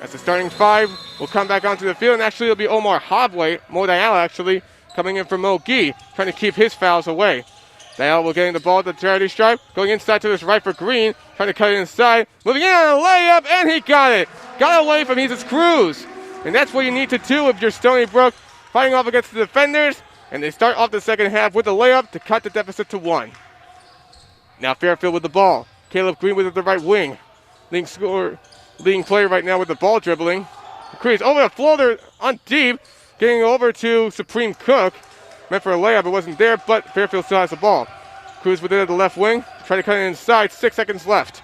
As the starting five will come back onto the field, and actually it'll be Omar Hobway, Mo Diallo actually, coming in for Mo Gee, trying to keep his fouls away. Diallo will get the ball to the charity stripe, going inside to his right for Green, trying to cut it inside, moving in on a layup, and he got it. Got away from Jesus Cruz. And that's what you need to do if you're Stony Brook, fighting off against the defenders, and they start off the second half with a layup to cut the deficit to 1. Now Fairfield with the ball. Caleb Green with the right wing. Leading player right now with the ball dribbling. Cruz over the floater on deep, getting over to Supreme Cook. Meant for a layup, it wasn't there, but Fairfield still has the ball. Cruz with it at the left wing, trying to cut it inside, 6 seconds left.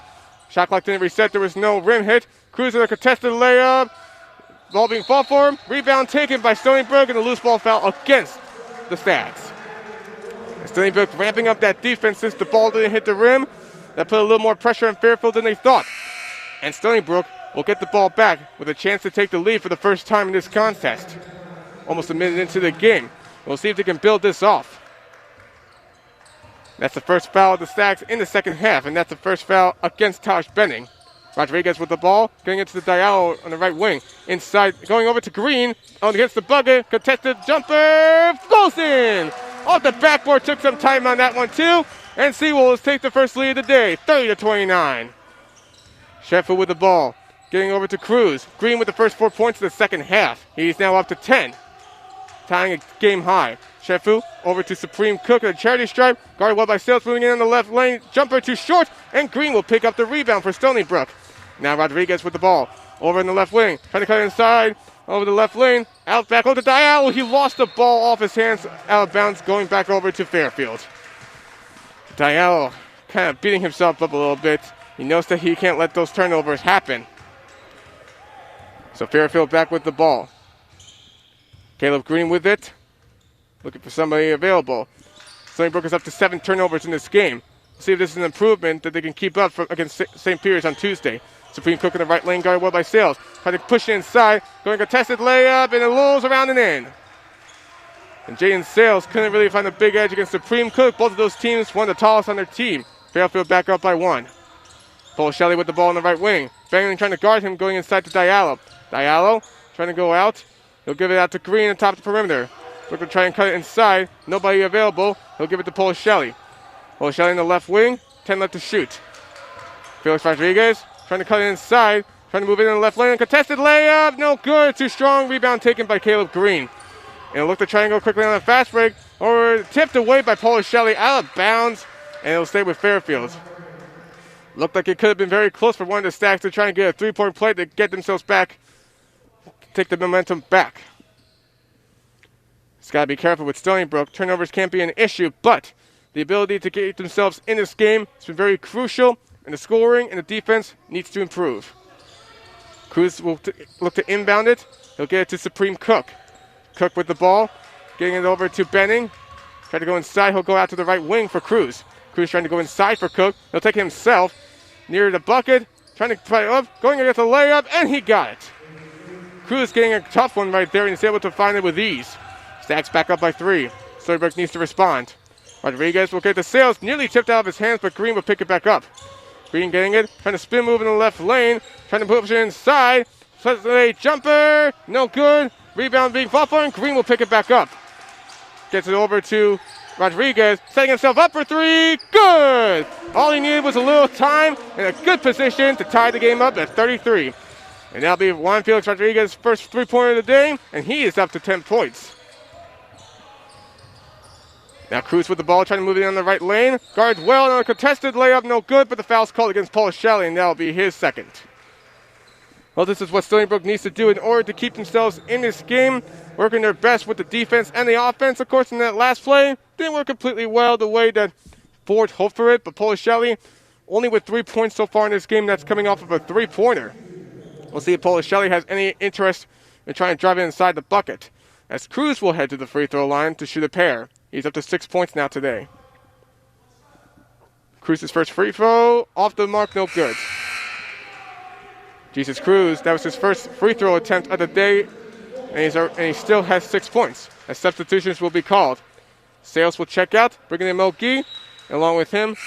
Shot clock didn't reset, there was no rim hit. Cruz with a contested layup. Ball being fought for him. Rebound taken by Stony Brook, and a loose ball foul against the Stags. Stony Brook ramping up that defense since the ball didn't hit the rim. That put a little more pressure on Fairfield than they thought. And Stony Brook will get the ball back with a chance to take the lead for the first time in this contest. Almost a minute into the game. We'll see if they can build this off. That's the first foul of the Stags in the second half, and that's the first foul against Tosh Benning. Rodriguez with the ball, getting it to the Diallo on the right wing. Inside, going over to Green, against the bucket, contested jumper, goes in! Off the backboard, took some time on that one too, and Seawolves take the first lead of the day, 30-29. Sheffield with the ball, getting over to Cruz. Green with the first 4 points of the second half. He's now up to 10. Tying a game high. Sheffield over to Supreme Cook at the charity stripe. Guarded well by Sales, moving in on the left lane. Jumper too short, and Green will pick up the rebound for Stony Brook. Now Rodriguez with the ball. Over in the left wing. Trying to cut it inside. Over the left lane. Out back over to Diallo. He lost the ball off his hands. Out of bounds, going back over to Fairfield. Diallo kind of beating himself up a little bit. He knows that he can't let those turnovers happen. So Fairfield back with the ball. Caleb Green with it. Looking for somebody available. Stony Brook is up to 7 turnovers in this game. See if this is an improvement that they can keep up against St. Peter's on Tuesday. Supreme Cook in the right lane, guarded well by Sales. Trying to push it inside. Going contested layup, and it rolls around and in. And Jaden Sales couldn't really find a big edge against Supreme Cook. Both of those teams, one of the tallest on their team. Fairfield back up by 1. Paul Shelley with the ball on the right wing. Bangling trying to guard him, going inside to Diallo. Diallo trying to go out. He'll give it out to Green on top of the perimeter. Looking to try and cut it inside. Nobody available. He'll give it to Paul Shelley. Paul Shelley in the left wing. 10 left to shoot. Felix Rodriguez trying to cut it inside. Trying to move it in the left lane. Contested layup. No good. Too strong. Rebound taken by Caleb Green. And it'll look to try and go quickly on a fast break. Or tipped away by Paul Shelley out of bounds. And it'll stay with Fairfield. Looked like it could have been very close for one of the Stacks to try and get a 3-point play to get themselves back. Take the momentum back. It's got to be careful with Stony Brook. Turnovers can't be an issue, but the ability to get themselves in this game has been very crucial, and the scoring and the defense needs to improve. Cruz will look to inbound it. He'll get it to Supreme Cook. Cook with the ball, getting it over to Benning. Try to go inside. He'll go out to the right wing for Cruz. Cruz trying to go inside for Cook. He'll take it himself near the bucket. Trying to try up, going against the layup, and he got it. Cruz getting a tough one right there, and he's able to find it with ease. Stacks back up by 3. Stony Brook needs to respond. Rodriguez will get the Sales, nearly tipped out of his hands, but Green will pick it back up. Green getting it, trying to spin move in the left lane, trying to push it inside. A jumper, no good. Rebound being fought for, and Green will pick it back up. Gets it over to Rodriguez, setting himself up for 3. Good! All he needed was a little time and a good position to tie the game up at 33. And that'll be Juan Felix Rodriguez's first 3-pointer of the day, and he is up to 10 points. Now Cruz with the ball, trying to move it on the right lane. Guards well on a contested layup, no good, but the foul's called against Paul Shelley, and that'll be his second. Well, this is what Stony Brook needs to do in order to keep themselves in this game, working their best with the defense and the offense. Of course, in that last play, didn't work completely well the way that Ford hoped for it, but Paul Shelley only with 3 points so far in this game. That's coming off of a 3-pointer. We'll see if Paul Shelley has any interest in trying to drive it inside the bucket, as Cruz will head to the free throw line to shoot a pair. He's up to 6 points now today. Cruz's first free throw, off the mark, no good. Jesus Cruz, that was his first free throw attempt of the day, and he still has 6 points. As substitutions will be called. Sales will check out, bringing in Mogi. Along with him,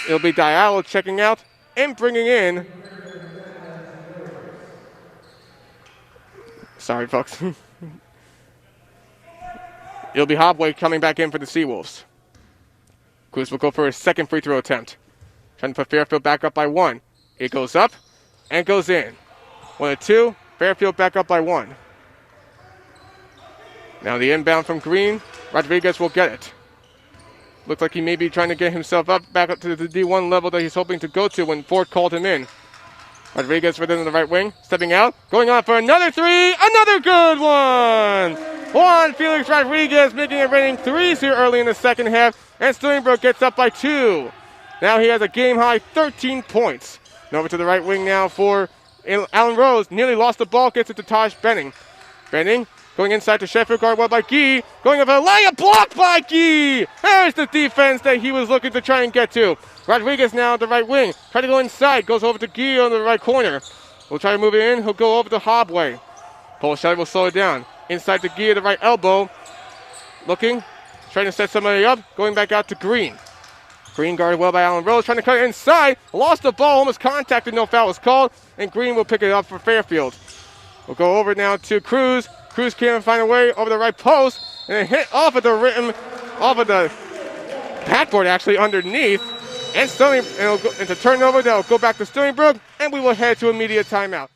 it'll be Diallo checking out and bringing in Sorry, folks. It'll be Hobway coming back in for the Seawolves. Cruz will go for his second free throw attempt. Trying to put Fairfield back up by 1. It goes up and goes in. 1-2. Fairfield back up by 1. Now the inbound from Green. Rodriguez will get it. Looks like he may be trying to get himself back up to the D1 level that he's hoping to go to when Ford called him in. Rodriguez within the right wing, stepping out, going on for another 3, another good one! Juan Felix Rodriguez making it raining 3s here early in the second half, and Stony Brook gets up by 2. Now he has a game-high 13 points. And over to the right wing now for Allen Rose, nearly lost the ball, gets it to Taj Benning. Benning going inside to Sheffield, guard well by Gee. Going up a layup, blocked by Gee. There's the defense that he was looking to try and get to. Rodriguez now at the right wing. Try to go inside, goes over to Gee on the right corner. We'll try to move it in. He'll go over to Hobway. Paul Shelley will slow it down. Inside to Gee at the right elbow. Looking, trying to set somebody up. Going back out to Green. Green guarded well by Allen Rose. Trying to cut it inside. Lost the ball, almost contacted. No foul was called. And Green will pick it up for Fairfield. We'll go over now to Cruz. Cruz can't find a way over the right post, and it hit off of the rim, off of the backboard actually underneath, and it's a turnover that'll go back to Stony Brook, and we will head to immediate timeout.